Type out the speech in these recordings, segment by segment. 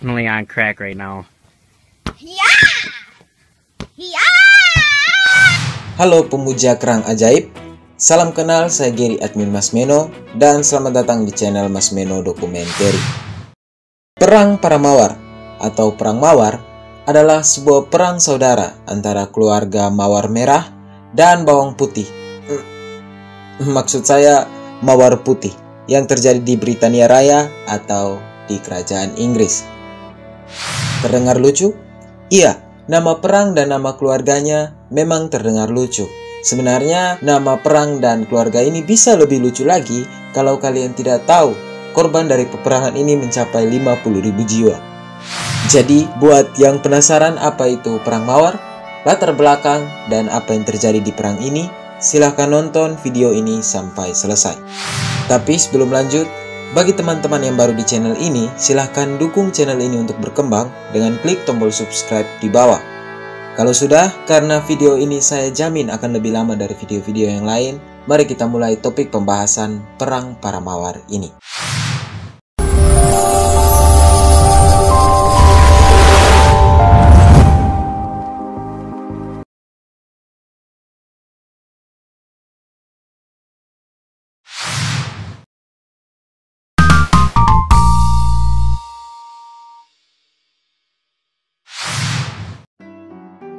definitely on crack right now. Halo pemuja kerang ajaib, salam kenal, saya Gary admin Mas Meno, dan selamat datang di channel Mas Meno Documentary. Perang para Mawar atau Perang Mawar adalah sebuah perang saudara antara keluarga Mawar Merah dan Bawang Putih. Maksud saya Mawar Putih yang terjadi di Britania Raya atau di Kerajaan Inggris. Terdengar lucu? Iya, nama perang dan nama keluarganya memang terdengar lucu. Sebenarnya nama perang dan keluarga ini bisa lebih lucu lagi kalau kalian tidak tahu korban dari peperangan ini mencapai 50.000 jiwa. Jadi buat yang penasaran apa itu Perang Mawar, latar belakang dan apa yang terjadi di perang ini, silahkan nonton video ini sampai selesai. Tapi sebelum lanjut, bagi teman-teman yang baru di channel ini, silahkan dukung channel ini untuk berkembang dengan klik tombol subscribe di bawah. Kalau sudah, karena video ini saya jamin akan lebih lama dari video-video yang lain, mari kita mulai topik pembahasan Perang Para Mawar ini.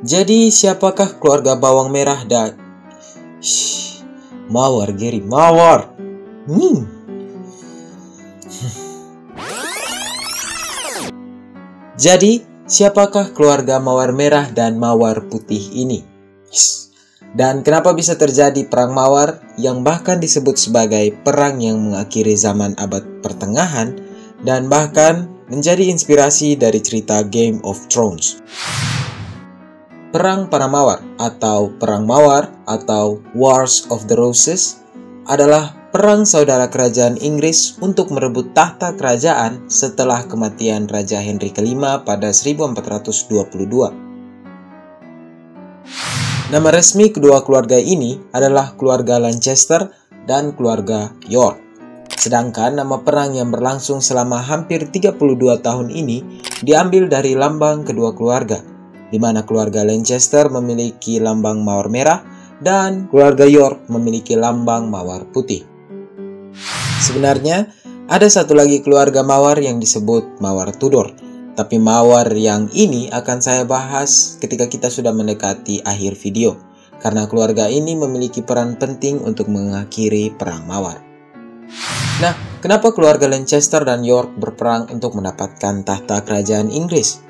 Jadi siapakah keluarga Bawang Merah dan Mawar, Gary? Mawar. Jadi siapakah keluarga Mawar Merah dan Mawar Putih ini? Dan kenapa bisa terjadi Perang Mawar yang bahkan disebut sebagai perang yang mengakhiri zaman abad pertengahan dan bahkan menjadi inspirasi dari cerita Game of Thrones? Perang Para Mawar atau Perang Mawar atau Wars of the Roses adalah perang saudara kerajaan Inggris untuk merebut tahta kerajaan setelah kematian Raja Henry V pada 1422. Nama resmi kedua keluarga ini adalah keluarga Lancaster dan keluarga York. Sedangkan nama perang yang berlangsung selama hampir 32 tahun ini diambil dari lambang kedua keluarga, di mana keluarga Lancaster memiliki lambang Mawar Merah dan keluarga York memiliki lambang Mawar Putih. Sebenarnya, ada satu lagi keluarga Mawar yang disebut Mawar Tudor, tapi Mawar yang ini akan saya bahas ketika kita sudah mendekati akhir video, karena keluarga ini memiliki peran penting untuk mengakhiri Perang Mawar. Nah, kenapa keluarga Lancaster dan York berperang untuk mendapatkan tahta kerajaan Inggris?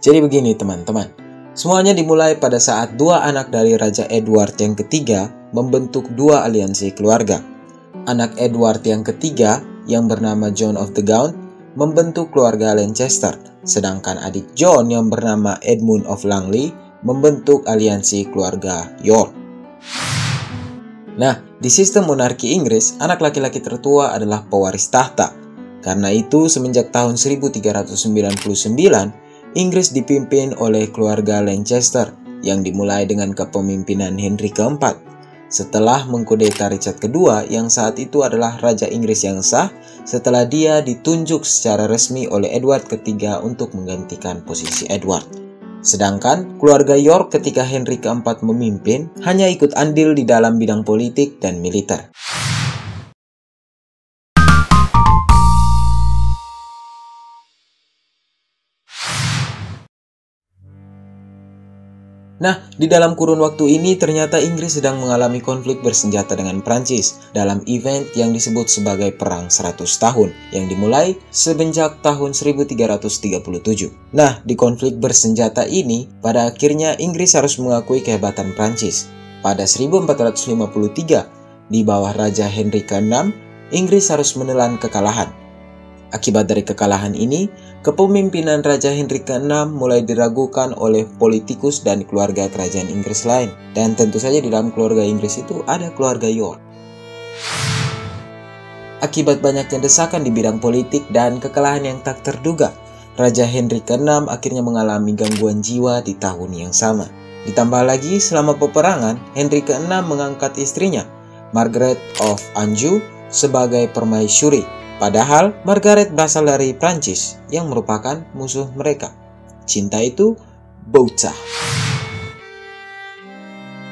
Jadi begini teman-teman, semuanya dimulai pada saat dua anak dari Raja Edward yang ketiga membentuk dua aliansi keluarga. Anak Edward yang ketiga yang bernama John of the Gaunt membentuk keluarga Lancaster, sedangkan adik John yang bernama Edmund of Langley membentuk aliansi keluarga York. Nah, di sistem monarki Inggris, anak laki-laki tertua adalah pewaris tahta. Karena itu, semenjak tahun 1399, Inggris dipimpin oleh keluarga Lancaster yang dimulai dengan kepemimpinan Henry keempat. Setelah mengkudeta Richard kedua yang saat itu adalah Raja Inggris yang sah setelah dia ditunjuk secara resmi oleh Edward ketiga untuk menggantikan posisi Edward. Sedangkan keluarga York ketika Henry keempat memimpin hanya ikut andil di dalam bidang politik dan militer. Nah, di dalam kurun waktu ini ternyata Inggris sedang mengalami konflik bersenjata dengan Prancis dalam event yang disebut sebagai Perang 100 Tahun yang dimulai semenjak tahun 1337. Nah, di konflik bersenjata ini, pada akhirnya Inggris harus mengakui kehebatan Prancis. Pada 1453, di bawah Raja Henry ke-6, Inggris harus menelan kekalahan. Akibat dari kekalahan ini, kepemimpinan Raja Henry ke-6 mulai diragukan oleh politikus dan keluarga kerajaan Inggris lain. Dan tentu saja di dalam keluarga Inggris itu ada keluarga York. Akibat banyaknya desakan di bidang politik dan kekalahan yang tak terduga, Raja Henry ke-6 akhirnya mengalami gangguan jiwa di tahun yang sama. Ditambah lagi, selama peperangan, Henry ke-6 mengangkat istrinya, Margaret of Anjou, sebagai permaisuri, Padahal Margaret berasal dari Prancis yang merupakan musuh mereka. Cinta itu bocah.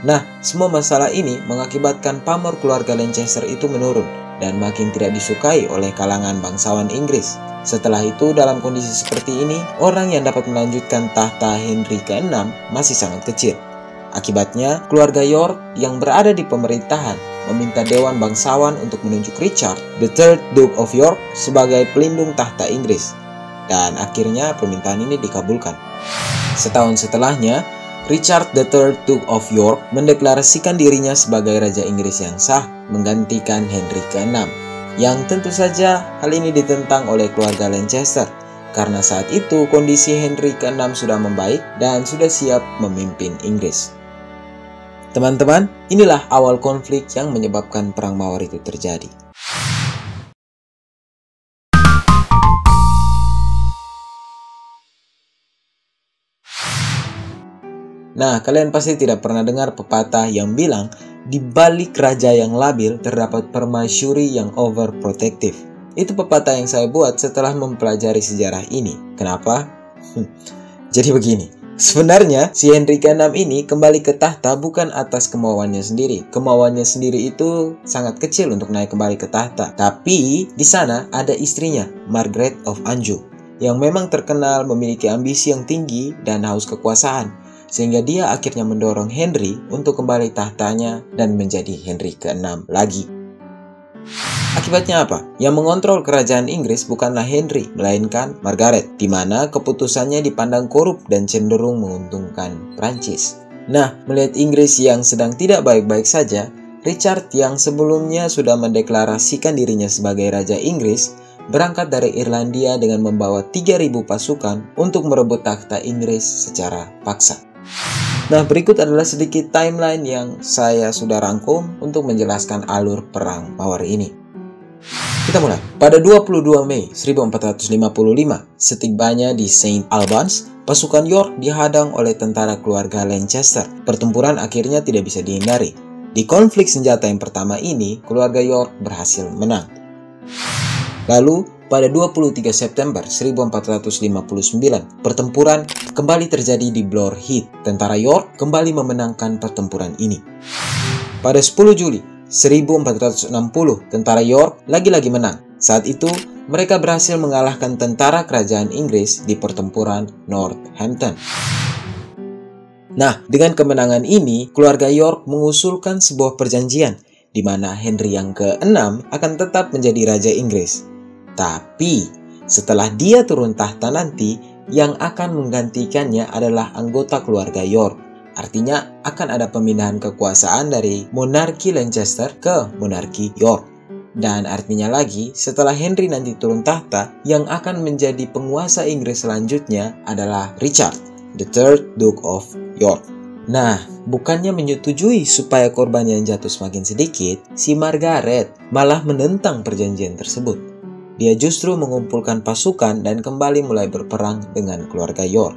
Nah, semua masalah ini mengakibatkan pamor keluarga Lancaster itu menurun dan makin tidak disukai oleh kalangan bangsawan Inggris. Setelah itu, dalam kondisi seperti ini, orang yang dapat melanjutkan tahta Henry ke-6 masih sangat kecil. Akibatnya, keluarga York yang berada di pemerintahan meminta Dewan Bangsawan untuk menunjuk Richard, the Third Duke of York, sebagai pelindung tahta Inggris. Dan akhirnya permintaan ini dikabulkan. Setahun setelahnya, Richard the Third Duke of York mendeklarasikan dirinya sebagai Raja Inggris yang sah, menggantikan Henry ke-6. Yang tentu saja hal ini ditentang oleh keluarga Lancaster, karena saat itu kondisi Henry ke-6 sudah membaik dan sudah siap memimpin Inggris. Teman-teman, inilah awal konflik yang menyebabkan Perang Mawar itu terjadi. Nah, kalian pasti tidak pernah dengar pepatah yang bilang, di balik raja yang labil terdapat permaisuri yang overprotective. Itu pepatah yang saya buat setelah mempelajari sejarah ini. Kenapa? Jadi begini, sebenarnya si Henry ke-6 ini kembali ke tahta bukan atas kemauannya sendiri. Kemauannya sendiri itu sangat kecil untuk naik kembali ke tahta. Tapi di sana ada istrinya, Margaret of Anjou, yang memang terkenal memiliki ambisi yang tinggi dan haus kekuasaan. Sehingga dia akhirnya mendorong Henry untuk kembali tahtanya dan menjadi Henry ke-6 lagi. Akibatnya apa? Yang mengontrol kerajaan Inggris bukanlah Henry, melainkan Margaret, di mana keputusannya dipandang korup dan cenderung menguntungkan Prancis. Nah, melihat Inggris yang sedang tidak baik-baik saja, Richard yang sebelumnya sudah mendeklarasikan dirinya sebagai Raja Inggris, berangkat dari Irlandia dengan membawa 3.000 pasukan untuk merebut takhta Inggris secara paksa. Nah, berikut adalah sedikit timeline yang saya sudah rangkum untuk menjelaskan alur Perang Mawar ini. Kita mulai. Pada 22 Mei 1455, setibanya di St. Albans, pasukan York dihadang oleh tentara keluarga Lancaster. Pertempuran akhirnya tidak bisa dihindari. Di konflik senjata yang pertama ini, keluarga York berhasil menang. Lalu, pada 23 September 1459, pertempuran kembali terjadi di Blore Heath. Tentara York kembali memenangkan pertempuran ini. Pada 10 Juli 1460, tentara York lagi-lagi menang. Saat itu, mereka berhasil mengalahkan tentara kerajaan Inggris di pertempuran Northampton. Nah, dengan kemenangan ini, keluarga York mengusulkan sebuah perjanjian di mana Henry yang ke-6 akan tetap menjadi Raja Inggris. Tapi, setelah dia turun tahta nanti, yang akan menggantikannya adalah anggota keluarga York. Artinya, akan ada pemindahan kekuasaan dari monarki Lancaster ke monarki York. Dan artinya lagi, setelah Henry nanti turun tahta, yang akan menjadi penguasa Inggris selanjutnya adalah Richard, the Third Duke of York. Nah, bukannya menyetujui supaya korban yang jatuh semakin sedikit, si Margaret malah menentang perjanjian tersebut. Dia justru mengumpulkan pasukan dan kembali mulai berperang dengan keluarga York.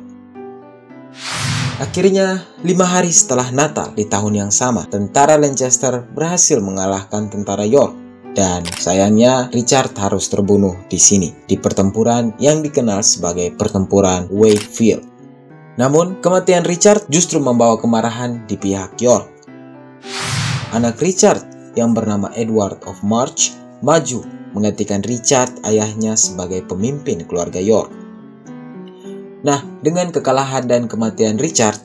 Akhirnya, 5 hari setelah Natal di tahun yang sama, tentara Lancaster berhasil mengalahkan tentara York. Dan sayangnya, Richard harus terbunuh di sini, di pertempuran yang dikenal sebagai pertempuran Wakefield. Namun, kematian Richard justru membawa kemarahan di pihak York. Anak Richard yang bernama Edward of March maju menggantikan Richard ayahnya sebagai pemimpin keluarga York. Nah, dengan kekalahan dan kematian Richard,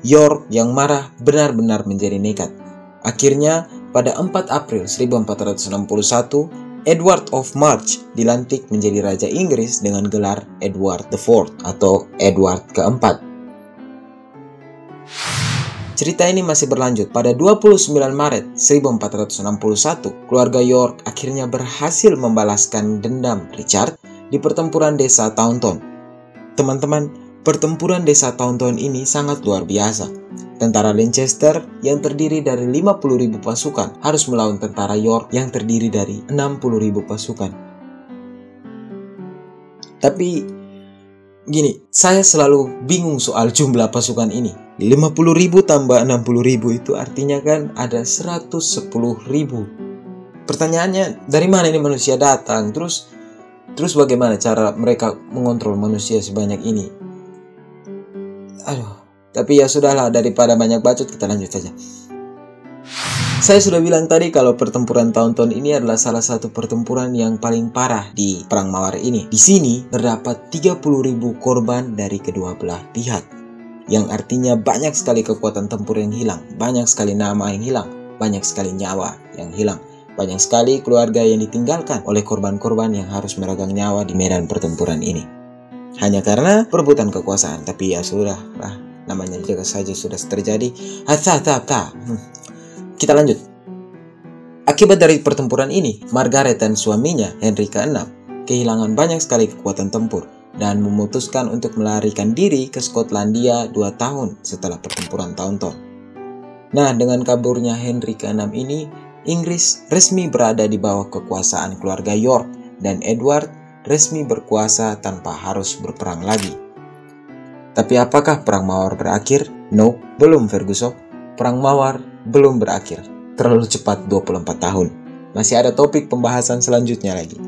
York yang marah benar-benar menjadi nekat. Akhirnya, pada 4 April 1461, Edward of March dilantik menjadi Raja Inggris dengan gelar Edward IV atau Edward keempat. Cerita ini masih berlanjut. Pada 29 Maret 1461, keluarga York akhirnya berhasil membalaskan dendam Richard di pertempuran desa Taunton. Teman-teman, pertempuran desa Taunton ini sangat luar biasa. Tentara Lancaster yang terdiri dari 50.000 pasukan harus melawan tentara York yang terdiri dari 60.000 pasukan. Tapi gini, saya selalu bingung soal jumlah pasukan ini. 50.000 tambah 60.000 itu artinya kan ada 110.000. Pertanyaannya, dari mana ini manusia datang? Terus Terus bagaimana cara mereka mengontrol manusia sebanyak ini? Aduh, tapi ya sudahlah, daripada banyak bacot kita lanjut saja. Saya sudah bilang tadi kalau pertempuran Taunton ini adalah salah satu pertempuran yang paling parah di Perang Mawar ini. Di sini terdapat 30.000 korban dari kedua belah pihak, yang artinya banyak sekali kekuatan tempur yang hilang, banyak sekali nama yang hilang, banyak sekali nyawa yang hilang, banyak sekali keluarga yang ditinggalkan oleh korban-korban yang harus meregang nyawa di medan pertempuran ini. Hanya karena perebutan kekuasaan. Tapi ya sudah lah, namanya juga saja sudah terjadi. Kita lanjut. Akibat dari pertempuran ini, Margaret dan suaminya Henry ke-6 kehilangan banyak sekali kekuatan tempur dan memutuskan untuk melarikan diri ke Skotlandia 2 tahun setelah pertempuran Taunton. Nah, dengan kaburnya Henry ke-6 ini, Inggris resmi berada di bawah kekuasaan keluarga York dan Edward resmi berkuasa tanpa harus berperang lagi. Tapi apakah Perang Mawar berakhir? No, belum Ferguson. Perang Mawar belum berakhir. Terlalu cepat 24 tahun. Masih ada topik pembahasan selanjutnya lagi.